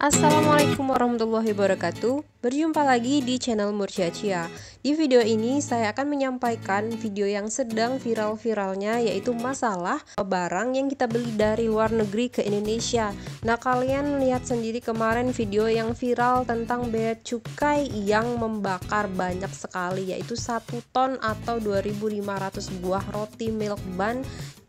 Assalamualaikum warahmatullahi wabarakatuh. Berjumpa lagi di channel Murcia Cia. Di video ini saya akan menyampaikan video yang sedang viral-viralnya, yaitu masalah barang yang kita beli dari luar negeri ke Indonesia. Nah, kalian lihat sendiri kemarin video yang viral tentang bea cukai yang membakar banyak sekali, yaitu 1 ton atau 2.500 buah roti milk bun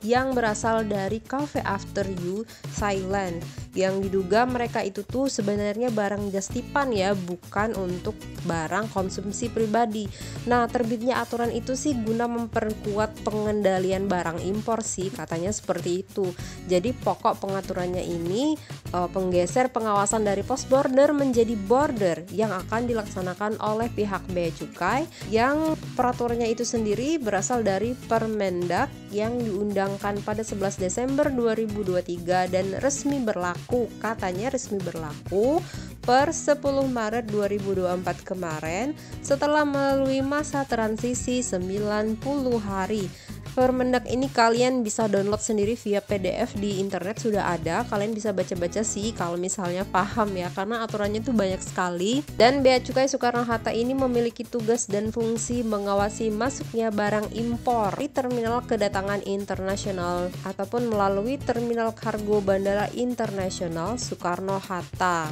yang berasal dari Cafe After You, Thailand, yang diduga mereka itu tuh sebenarnya barang justipan ya, bukan untuk barang konsumsi pribadi. Nah, terbitnya aturan itu sih guna memperkuat pengendalian barang impor sih, katanya seperti itu. Jadi pokok pengaturannya ini penggeser pengawasan dari pos border menjadi border yang akan dilaksanakan oleh pihak bea cukai, yang peraturannya itu sendiri berasal dari Permendak yang diundangkan pada 11 Desember 2023 dan resmi berlaku, katanya resmi berlaku per 10 Maret 2024 kemarin setelah melalui masa transisi 90 hari. Permendak ini kalian bisa download sendiri via PDF di internet, sudah ada. Kalian bisa baca-baca sih kalau misalnya paham ya, karena aturannya tuh banyak sekali. Dan Bea Cukai Soekarno-Hatta ini memiliki tugas dan fungsi mengawasi masuknya barang impor di terminal kedatangan internasional ataupun melalui terminal kargo Bandara Internasional Soekarno-Hatta.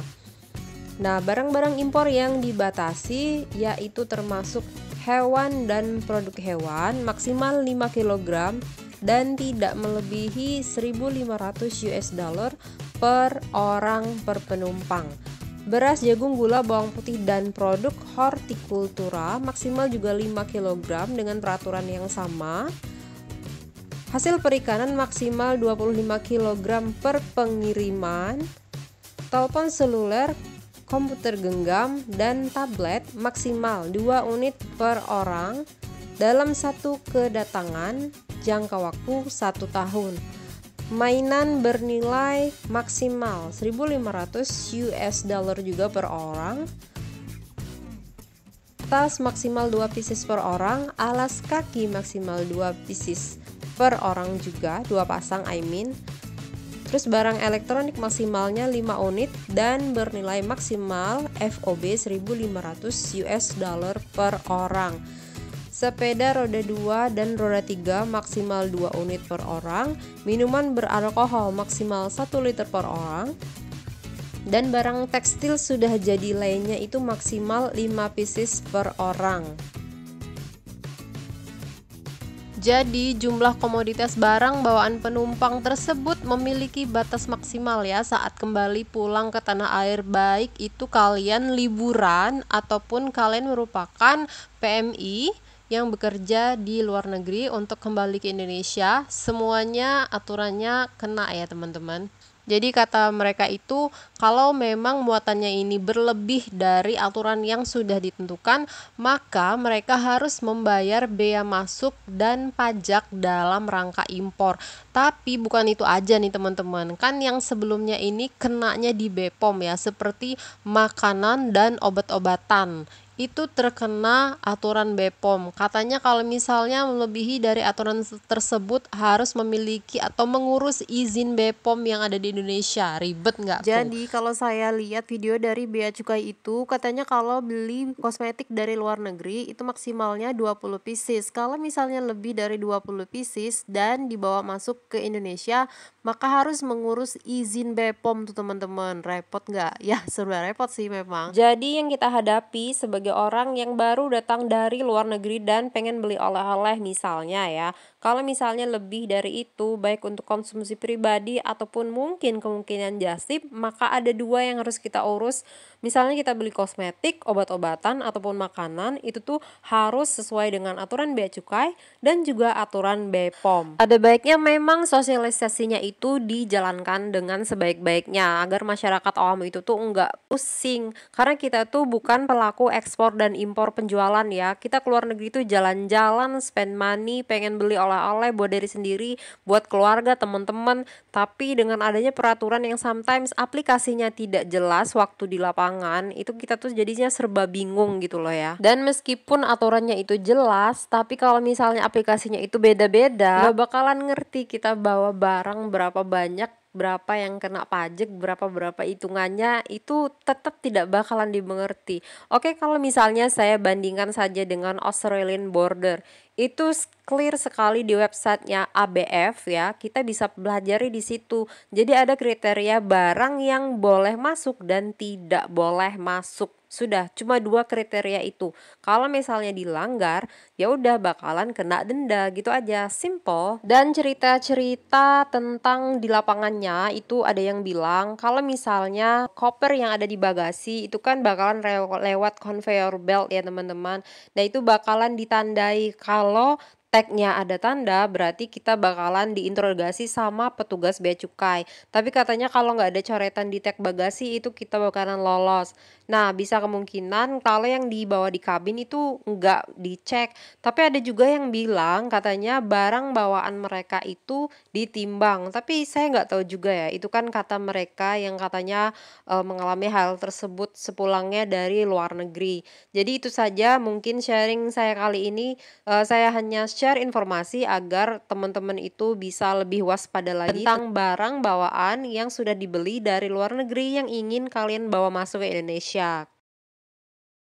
Nah, barang-barang impor yang dibatasi yaitu termasuk hewan dan produk hewan maksimal 5 kg dan tidak melebihi 1.500 US dollar per orang per penumpang. Beras, jagung, gula, bawang putih dan produk hortikultura maksimal juga 5 kg dengan peraturan yang sama. Hasil perikanan maksimal 25 kg per pengiriman. Telepon seluler, komputer genggam, dan tablet maksimal 2 unit per orang dalam satu kedatangan, jangka waktu 1 tahun. Mainan bernilai maksimal 1.500 US dollar juga per orang. Tas maksimal 2 pieces per orang, alas kaki maksimal 2 pieces per orang juga, 2 pasang Terus barang elektronik maksimalnya 5 unit dan bernilai maksimal FOB 1.500 US dollar per orang. Sepeda roda 2 dan roda 3 maksimal 2 unit per orang. Minuman beralkohol maksimal 1 liter per orang. Dan barang tekstil sudah jadi lainnya itu maksimal 5 pieces per orang. Jadi jumlah komoditas barang bawaan penumpang tersebut memiliki batas maksimal ya saat kembali pulang ke tanah air, baik itu kalian liburan ataupun kalian merupakan PMI yang bekerja di luar negeri untuk kembali ke Indonesia. Semuanya aturannya kena ya teman-teman. Jadi kata mereka itu, kalau memang muatannya ini berlebih dari aturan yang sudah ditentukan, maka mereka harus membayar bea masuk dan pajak dalam rangka impor. Tapi bukan itu aja nih teman-teman, kan yang sebelumnya ini kenanya di BPOM ya, seperti makanan dan obat-obatan. Itu terkena aturan BPOM. Katanya kalau misalnya melebihi dari aturan tersebut harus memiliki atau mengurus izin BPOM yang ada di Indonesia. Ribet nggak tuh? Jadi kalau saya lihat video dari Bea Cukai itu, katanya kalau beli kosmetik dari luar negeri itu maksimalnya 20 pieces. Kalau misalnya lebih dari 20 pieces dan dibawa masuk ke Indonesia, maka harus mengurus izin BPOM tuh teman-teman. Repot nggak? Ya serba repot sih memang. Jadi yang kita hadapi sebagai orang yang baru datang dari luar negeri dan pengen beli oleh-oleh misalnya ya, kalau misalnya lebih dari itu baik untuk konsumsi pribadi ataupun mungkin kemungkinan jastip, maka ada 2 yang harus kita urus. Misalnya kita beli kosmetik, obat-obatan ataupun makanan, itu tuh harus sesuai dengan aturan bea cukai dan juga aturan BPOM. Ada baiknya memang sosialisasinya itu dijalankan dengan sebaik-baiknya agar masyarakat awam itu tuh enggak pusing, karena kita tuh bukan pelaku ekspor dan impor penjualan ya. Kita keluar negeri tuh jalan-jalan, spend money, pengen beli oleh-oleh buat diri sendiri, buat keluarga, teman-teman. Tapi dengan adanya peraturan yang sometimes aplikasinya tidak jelas waktu di lapangan, itu kita tuh jadinya serba bingung gitu loh ya. Dan meskipun aturannya itu jelas, tapi kalau misalnya aplikasinya itu beda-beda, gak bakalan ngerti kita bawa barang berapa banyak berapa yang kena pajak, berapa hitungannya, itu tetap tidak bakalan dimengerti. Oke, kalau misalnya saya bandingkan saja dengan Australian Border, itu clear sekali di websitenya ABF ya, kita bisa pelajari di situ. Jadi ada kriteria barang yang boleh masuk dan tidak boleh masuk. Sudah, cuma 2 kriteria itu. Kalau misalnya dilanggar, ya udah bakalan kena denda gitu aja, simple. Dan cerita-cerita tentang di lapangannya itu ada yang bilang kalau misalnya koper yang ada di bagasi itu kan bakalan lewat conveyor belt ya teman-teman. Nah itu bakalan ditandai kalau tagnya ada tanda, berarti kita bakalan diinterogasi sama petugas bea cukai. Tapi katanya kalau nggak ada coretan di tag bagasi itu kita bakalan lolos. Nah, bisa kemungkinan kalau yang dibawa di kabin itu nggak dicek. Tapi ada juga yang bilang katanya barang bawaan mereka itu ditimbang. Tapi saya nggak tahu juga ya, itu kan kata mereka yang katanya mengalami hal tersebut sepulangnya dari luar negeri. Jadi itu saja mungkin sharing saya kali ini. Saya hanya share informasi agar teman-teman itu bisa lebih waspada lagi tentang barang bawaan yang sudah dibeli dari luar negeri yang ingin kalian bawa masuk ke Indonesia.